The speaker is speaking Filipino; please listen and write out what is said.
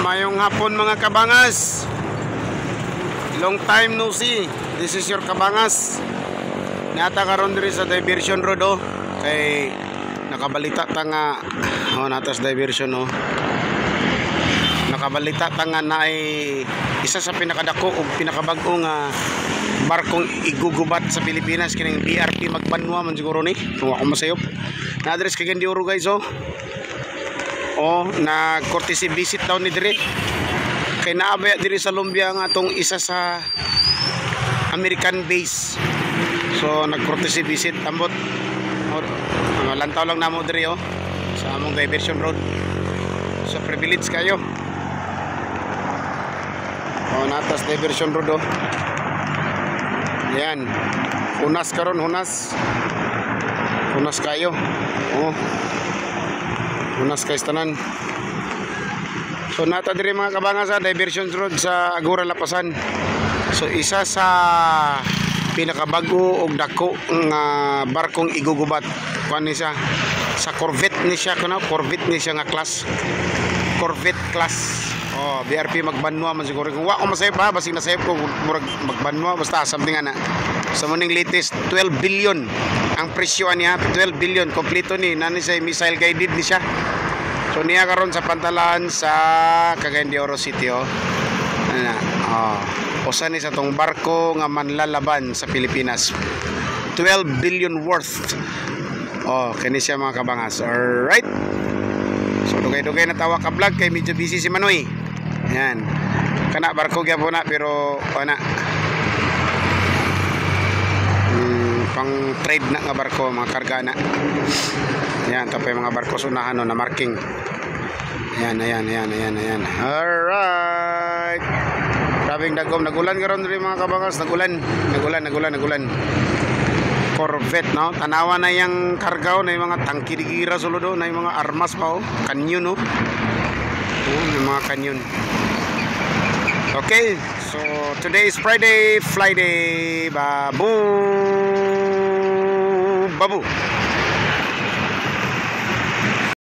Mayong hapon mga kabangas. Long time no see. This is your kabangas. Nata karon diri sa diversion road kay nakabalita ta nga natas diversion Nakabalita ta nga na isa sa pinakadako ug pinakabag-o nga barkong igugubat sa Pilipinas kining BRP Magbanwa man siguro ni. Kung ako masayop. Na-address kay Gandioro guys na courtesy visit daw ni dire kay naabaya diri sa Lumbia nga atong isa sa American base, so nag courtesy visit ambot lantaw lang namo diri sa among diversion road, so privilege kayo natas diversion road yan hunas karon hunas kayo unas kay tanan. So nata diri mga kabangas sa diversion road sa Agora Lapasan. So isa sa pinakabago og dako nga barkong igugubat kuan ni siya sa Corvette ni siya Corvette ni siya nga class Corvette class. BRP Magbanwa man siguro. Kung wa ko masayop basig nasayop ko murag Magbanwa basta something ana. Sa muning latest 12 billion ang presyo niya, 12 billion kompleto ni nani say missile guided ni siya. So niya karon sa pantalan sa Cagayan de Oro City usa ni sa tong barko nga manlalaban sa Pilipinas. 12 billion worth. Kani siya mga kabangas. Alright. So dugay-dugay na tawa ka vlog kay medyo busy si Manoy. Yan. Kana barko gyapon na pero pang trade na nga barko, mga karga na. Yan, tapos mga barko sunahan na marking. Ayan. Alright. Grabing dagom, nagulan karon diri mga kabangas, nagulan. Corvette tanawa na yang kargaw na yung mga tangki di gira solo na yung mga armas pa kanyon yung mga kanyon. Okay, so today is Friday, babu.